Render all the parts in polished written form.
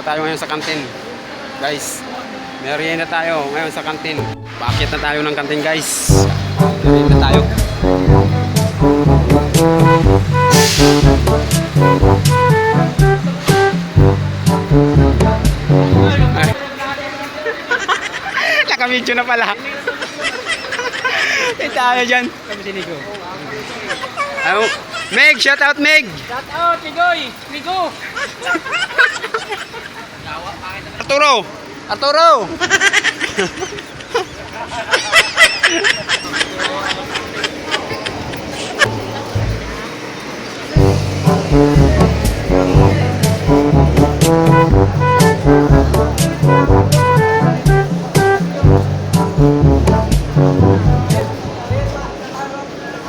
tayo ngayon sa kantin. Guys, merienda tayo ngayon sa kantin. Bakit na tayo ng kantin, guys? Merienda tayo. Nakamidyo na pala. Tayo dyan. Meg, shout out Meg. Shout out, Migoy! Migo! Arturo. Arturo.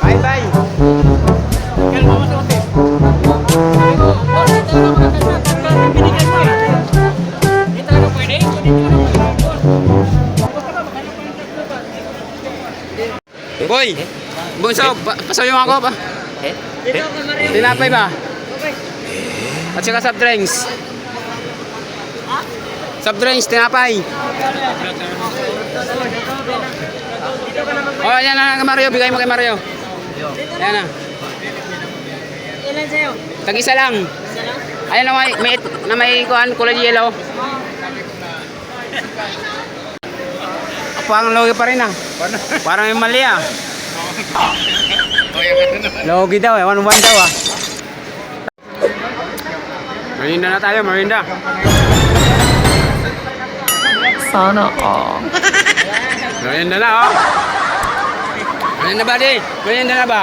Bye bye. Boy, bunso, pasayo ako ba? Tinapay ba? At saka soft drinks. Soft drinks, tinapay. Oh, yan na, Mario, bigay mo kay Mario. Yan na. Ilan sa'yo? Tag-isa lang. Isa lang? Ayan na may kuhan, kulay yellow. Pang logi pa rin ah. Parang may mali ah. Logi daw eh, 1-1 daw ah. Merinda na tayo, merinda. Sana all. Merinda na oh. Merinda ba di? Merinda na ba?